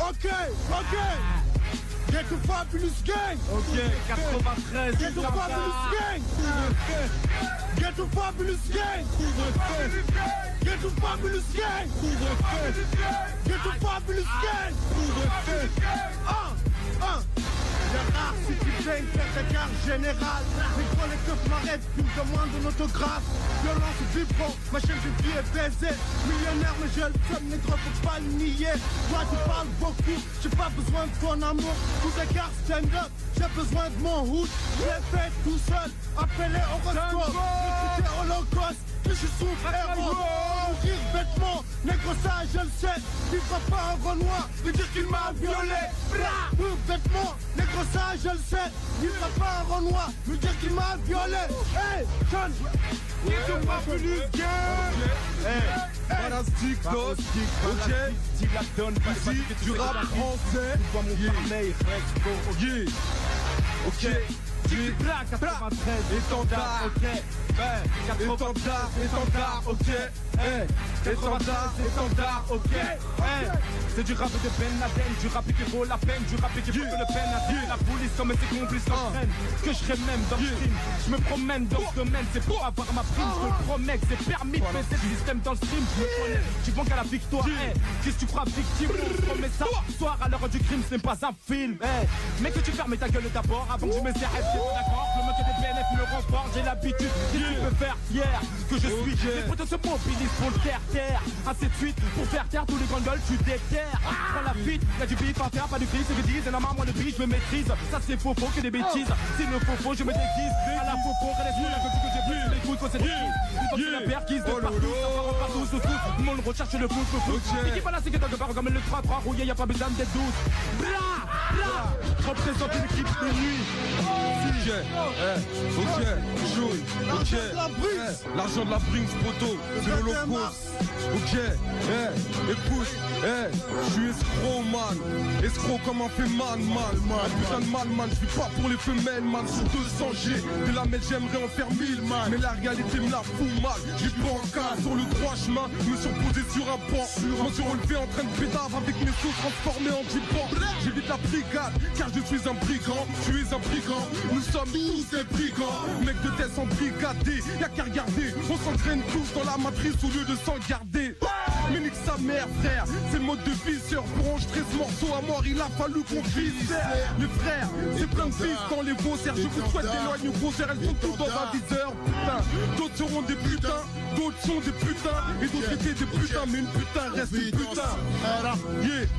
Ok. Get to Fabulous Gang. Ok, 93. Get to Fabulous Gang. Get to Fabulous Gang. Get to Fabulous Gang. Get to Fabulous Gang. C'est rare si tu fais une faire ta carte générale. Les gros les keufs m'arrêtent, ils me demandent un autographe. Violence vibrant, ma chaîne de vie est baisée. Millionnaire mais j'ai le seum, négro faut pas le nier. Toi tu parles beaucoup, j'ai pas besoin de ton amour. Tous les gars stand up, j'ai besoin de mon hood. J'ai fait tout seul, appelé horoscope. C'était Holocauste, je suis souffre-héros. Mourir bêtement, négro ça je le sais. Il fera pas un Renoir, lui dire qu'il m'a violé. Mourir bêtement, négro ça je le sais. Il fera pas un Renoir, lui dire qu'il m'a violé. Hey, John, il te m'a venu Voilà stick dos, ok. Ici du rap français. Yeah. Ok. Black 93. Étendard. Ok. Étendard, ok. Étendard, ok. C'est du rap de Ben Laden, du rap qui vaut la peine, du rap qui vaut que le peine à tuer la police comme ses complices s'entraînent. Que je serai même dans le stream, je me promène dans ce domaine, c'est pour avoir ma prime, je te le promets que c'est permis de baisser le système dans le stream, je me connais, tu penses qu'à la victoire, qu'est-ce que tu crois victime, on se promet ça, soir à l'heure du crime, ce n'est pas un film, mais que tu fermes ta gueule d'abord, avant que je me serre, c'est d'accord, le mec des PNF me remporte, j'ai l'habitude, qu'est-ce que tu peux faire fier, que je suis, les potos se mobilisent pour le terre, ainsi de suite, pour faire taire tous les grands gueules, tu déterres. Prends la fuite, y'a du bif à faire, pas du cri, c'est que disent, c'est normal, moi le beat, je me maîtrise. Ça c'est faux, que des bêtises. S'il me faut, je me déguise. À la faux, laisse-moi la que j'ai plus, les couilles, quand c'est des couilles. La perquise de partout, ça part partout, sous tout. Tout le monde recherche le fou. Et qui pas là, c'est que t'as que par comme le 3-3 rouillé, y'a pas besoin d'être 12. Bla, représente une équipe de nuit. Ok, jaune, ok. L'argent de la Brinks, poteau, c'est l'Holocauste. Ok, écoute, je suis escroc, man. Escroc comme un fait man. Putain de man, je vis pas pour les femelles, man. Sur 200 G, de la mêle, j'aimerais en faire 1000, man. Mais la réalité me la fout mal. J'ai pas en cas sur le droit chemin, me suis reposé sur un banc. Je me suis relevé en train de pédave avec mes sauces transformées en Jeepan. J'évite la brigade, car je suis un brigand. Tu es un brigand, nous sommes tous des brigands. Mec de tête sans brigader, y'a qu'à regarder. On s'entraîne tous dans la matrice au lieu de s'en garder. Mais nique sa mère, frère, c'est le mode de vie. Sur branche 13 morceaux à mort, il a fallu qu'on vise. Les frères, c'est plein de fils dans les faussaires. Je vous souhaite d'éloigner vos airs, elles sont toutes dans un viseur. Putain, d'autres seront des putains, d'autres sont des putains, et d'autres étaient des putains, mais une putain reste une putain.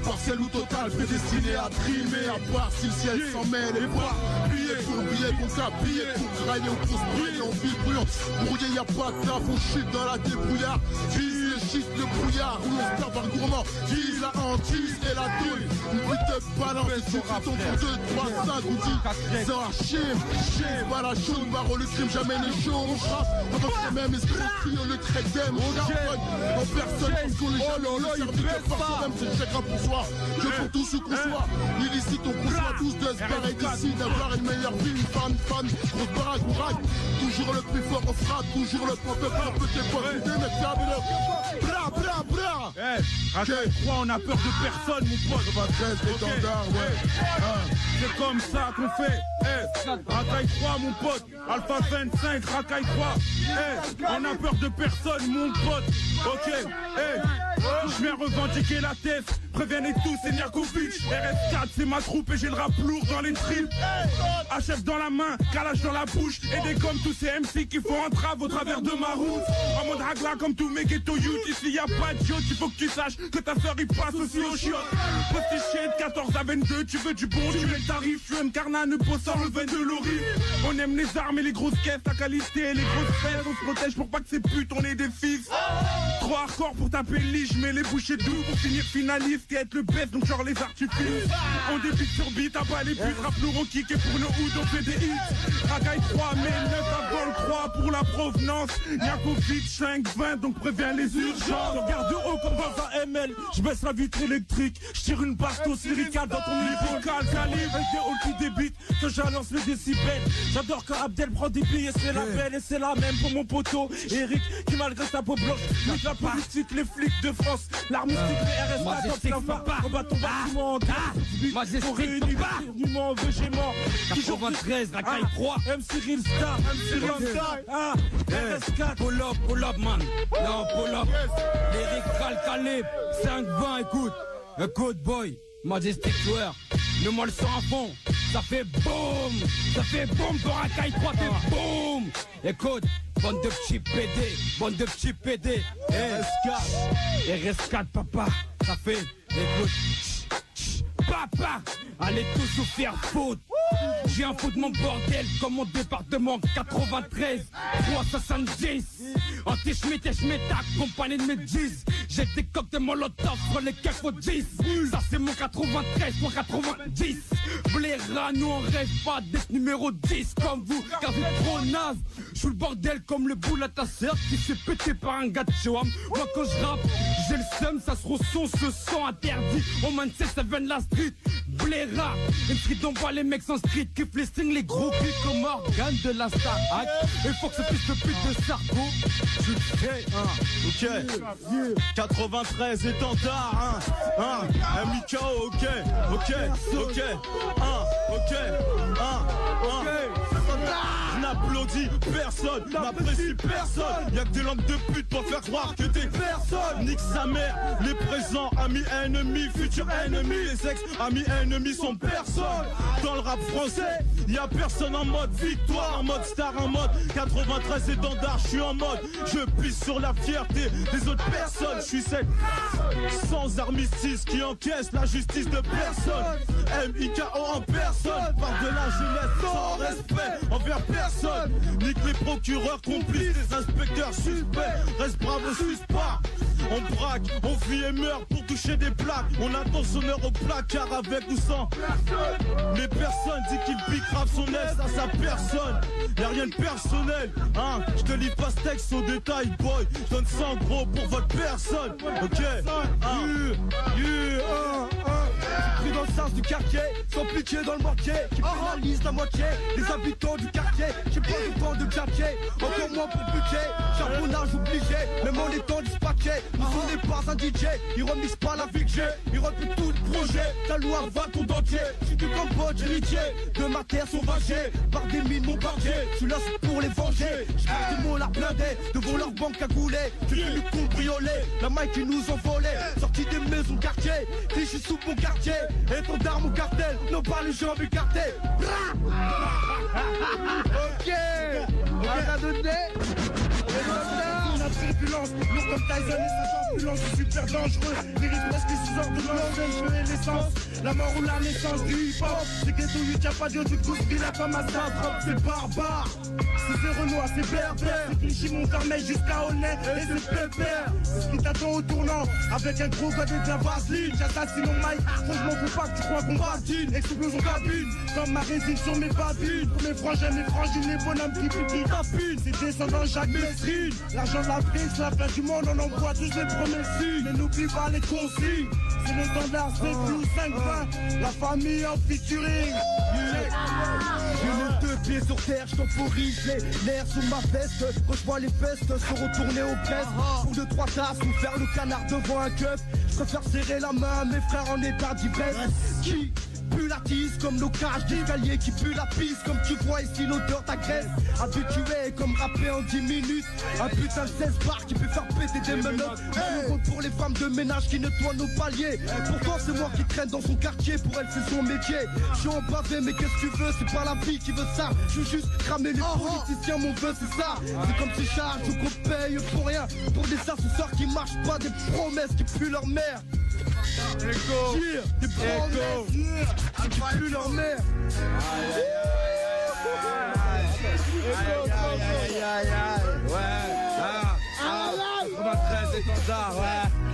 Partiel ou total, prédestiné à trimer. À part si le ciel s'en mêle et pas plié pour billet, qu'on t'a plié pour crailler ou pour se brûler en ville brûlante. Brouillé, y'a pas de taf, on chute dans la débrouillard. Vise les chiffres, le brouillard, où on se perd par le gourmand. Vise la hantise et la douille. Une petite balance, et si tu tombes pour 2, 3, 5 ou 10. C'est un chim, pas la chaude, barre le crime, jamais les shows. On frappe, on va faire même escroquerie, le trait d'aime. On charbonne, en personne, parce qu'on est jamais le service de par même c'est chacun pour soi. Je pour tous ce qu'on soit. Illicite, on conçoit tous de se barrer d'ici, d'avoir une meilleure vie, une fan, grosse baraque, on raque. Toujours le plus fort, on frappe, toujours le propre, petit poids, mais fabuleux. Bra, Racaille 3, on a peur de personne, mon pote. 93, l'étendard, c'est comme ça qu'on fait. Racaille 3, mon pote. Alpha 25, Racaille 3. On a peur de personne, mon pote. Ok, je viens revendiquer la tête. Prévenez tous, c'est Niakovic. RS4, c'est ma troupe et j'ai le rap lourd dans les tripes. HF dans la main, calage dans la bouche. Et des comme tous ces MC qui font un trave au travers de ma route. En mode ragla comme tous mes ghetto youth. Ici y a pas de yacht, il faut que tu saches que ta sœur il passe aussi au chiottes. Postiché de 14 à 22, tu veux du bon, tu mets le tarif. Tu aimes Carna, ne pose sans le vin de l'orif. On aime les armes et les grosses caisses, la qualité et les grosses fesses. On se protège pour pas que ces putes, on ait des fils. Trop hardcore pour taper lige, mais les bouchées doux pour finir finaliste et être le best, donc genre les artifices. On débite sur beat, à bas les putes, rap lourd, on kick et pour nos hoods, on fait des hits. Racaille 3, mais 9 avant le 3 pour la provenance. Niakovic 5-20, donc préviens les urgences. Je regarde de haut comme dans un ML, je baisse la vitre électrique, je tire une bastos lyricale dans ton lyrical calibre. Avec des halls qui débitent, que j'annonce les décibels. J'adore quand Abdel prend des billets, c'est la belle et c'est la même pour mon poteau Eric qui malgré sa peau blanche nique la politique, les flics de France, l'arme mystique, les RS. Majestic papa, on bat ton bâtiment. Majestic papa. Monument, veut chez moi. 93, racaille 3. M. Cyril Star, M. Cyril Star. RS4. Pull up, man. Non, pull up. Lyric Caleb, 5-20, écoute, boy. Majestic joueur. Mets-moi le son à fond. Ça fait boum. Ça fait boum dans racaille 3, fait boum. Écoute. Bande de petits PD, RS4 papa, ça fait, écoute, papa, allez tous vous faire foutre. J'ai un fou de mon bordel comme mon département 93, 370. Anti-Schmitt et Schmitt, accompagné de mes 10. J'ai des cocktails molotov sur les keufs au 10. Ça c'est mon 93, mon 90. Bléra, nous on rêve pas d'être numéro 10 comme vous, car vous êtes trop naze. J'suis le bordel comme le boule à ta sœur qui s'est pété par un gars de Chouam. Moi quand je rappe, j'ai le seum, ça se ressent, ce sang interdit. On Manchester, ça vient de la street. Bléra, une street on voit les mecs sans street, kiff les strings, les gros clics comme Morgan de la Star Hack. Il faut que ce fils de pute de Sarko, je le fais, Ok, 93 étendard, MIKO, ok, je n'applaudis personne, n'apprécie personne. Y'a que des langues de pute pour faire croire que t'es personne. Nique sa mère, les présents, amis, ennemis, futurs ennemis. Les ex, amis, ennemis sont personne. Dans le rap français, y'a personne en mode victoire, en mode star, en mode 93 étendard. Je suis en mode, je pisse sur la fierté des autres personnes. Je suis celle sans armistice qui encaisse la justice de personne. MIKO en personne, parle de la jeunesse sans respect envers personne. Nique les procureurs complices, les inspecteurs suspects. Reste brave au suspect. On braque, on vit et meurt pour toucher des plaques. On attend son heure au placard avec ou sans mais personne dit qu'il pique grave son aise à sa personne. Y'a rien de personnel, je te lis pas ce texte au détail, boy. Je donne 100 gros pour votre personne. Ok, pris dans le sens du quartier, sans piquer dans le mortier, qui pénalise la moitié des habitants du quartier. J'ai pas le temps de claquer, encore moins pour buter. Charbonnage obligé, même en étant dispatché. Nous on n'est pas un DJ, il remise pas la vie que j'ai. Il replie tout le projet, ta loi va ton dentier. J'suis du Cambodge, héritier de ma terre sauvagée. Par des mines bombardiers, j'suis là pour les venger. J'casse des mots la blindée, devant leur banque à gouler. J'ai vu le cambrioler, la maille qui nous ont volé. Sorti des maisons quartier, riche sous mon quartier. Étendard mon cartel, non pas les jambes écartées. Ok, on a donné. La turbulence, lourd comme Tyson et sa turbulence, c'est super dangereux. Mérite presque 6 heures de blanc, je veux l'essence. La mort ou la naissance du hip-hop. C'est ghetto 8, y'a pas Dieu du coup, il a comme un drop, c'est barbare. C'est Renoir, c'est berbère. C'est Clichy, Montfermeil jusqu'à Aulnay et c'est pépère. C'est ce qui t'attend au tournant, avec un gros godet de la vaseline. J'assassine mon mic, faut je m'en fous pas que tu crois qu'on badine. Explosion cabine, comme ma résine sur mes babines. Pour mes frangins, mes frangines, les bonhommes qui tapinent. C'est descendant Jacques Mesrine. L'argent de la prise, la fin du monde, on envoie tous les promesses. Mais n'oublie pas les consignes. C'est l'étendard, c'est Blue 5-20. La famille en featuring. Je lève 2 pieds sur terre, je temporise les nerfs sous ma veste. Quand je vois les vestes se retourner au presse. Pour 2-3 tasses ou faire le canard devant un keuf. Je préfère serrer la main à mes frères en état d'ivresse. Qui pue la tise comme nos cages d'escalier, qui pue la piste comme tu vois ici l'odeur t'agresse. Habitué comme rapper en 10 minutes. Un putain de 16 bars qui peut faire péter des menottes. Malheureux pour les femmes de ménage qui nettoient nos paliers. Pourtant c'est moi qui traîne dans son quartier, pour elle c'est son métier. Je suis en pavé mais qu'est-ce que tu veux, c'est pas la vie qui veut ça. Je veux juste cramer les politiciens, mon vœu c'est ça. C'est comme ces charges qu'on paye pour rien. Pour des assesseurs qui marchent pas, des promesses qui puent leur mère. Des promesses qui puent leur mère. Ouais, 93 étendard,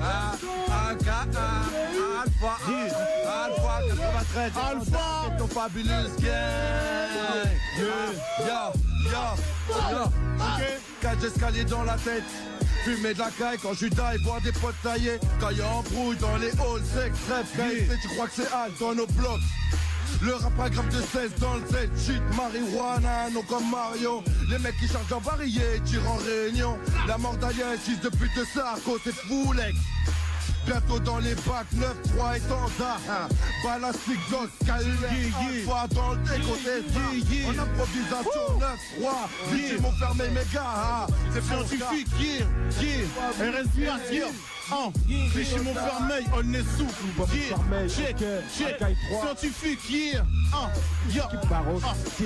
Alpha 93 Alpha, c'est ton fabulous gang. Cage escalier dans la tête. Fumer de la caille quand Judas et boire des potes taillés. Quand y'a embrouille dans les halls, sexe, rêve, KFC, tu crois que c'est Al dans nos blocs. Le rap à grave de 16 dans le Z, shit, marijuana, non comme Mario. Les mecs qui chargent en barillet, tirent en réunion. La mort d'Aliens, 6 de pute de Sarko, c'est fou, l'ex. Bientôt dans les bacs, 9-3 étendards, hein. Balastique d'os, KUR, fois dans le décoté, en improvisation, 9-3, les mots fermés, mes gars, hein. C'est scientifique, respiration. C'est chez mon fermeil, on est souple. Check, scientifique,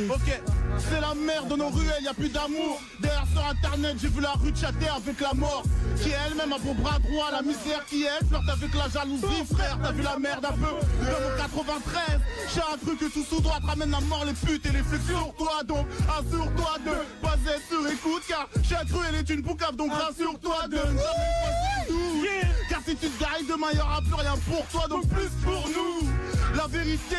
ok, c'est la merde dans nos ruelles, y'a plus d'amour. D'ailleurs sur internet, j'ai vu la rue chatter avec la mort, qui elle-même a pour bras droit la misère qui elle flirte avec la jalousie, frère. T'as vu la merde un peu dans mon 93. J'ai un truc que tout sous droit te ramène à mort les putes et les flics sur toi. Donc assure-toi de pas être sur écoute, car chaque rue elle est une boucave. Donc rassure-toi de ne jamais passer tout. Car si tu te gailles demain y'aura plus rien pour toi, donc plus pour nous. La vérité,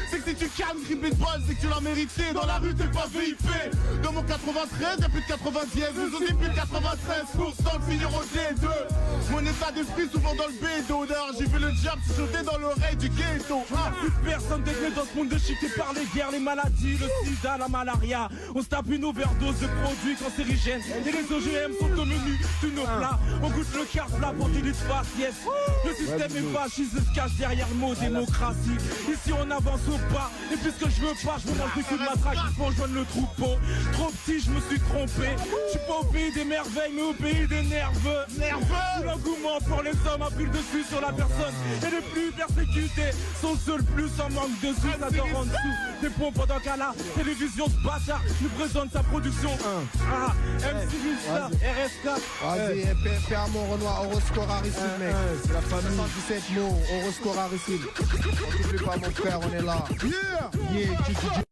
c'est que si tu calmes Creepy Ball, c'est que tu l'as mérité. Dans la rue t'es pas VIP. Dans mon 93, y'a plus de 90, vous aussi plus de 93% de finir au D2. Mon état d'esprit souvent dans le bédo. D'ailleurs j'ai vu le diable sauter dans l'oreille du ghetto. Plus personne dégré dans ce monde de chiqué par les guerres, les maladies, le sida, la malaria. On se tape une overdose de produits cancérigènes. Et les OGM sont au menu de nos plats. On goûte le quart plat pour qu'il fasse, yes. Le système est fasciste, se cache derrière le mot démocratie. Ici on avance au pas. Et puisque je veux pas, je me mange des coups de matraque pour joindre le troupeau. Trop petit, je me suis trompé. Je suis pas au pays des merveilles, mais au pays des nerveux. L'engouement pour les hommes a pris le dessus sur la personne. Et les plus persécutés sont ceux le plus en manque de sous. Ça dort en dessous des pompes pendant qu'à la télévision ce bâtard nous présente sa production. MC Vista, RS4. Vas-y, Père mon Renoir, Horoscore Aristide, mec. C'est la famille. 117 mots, Horoscore Aristide. On t'oublie pas, mon frère, on est là. Yeah,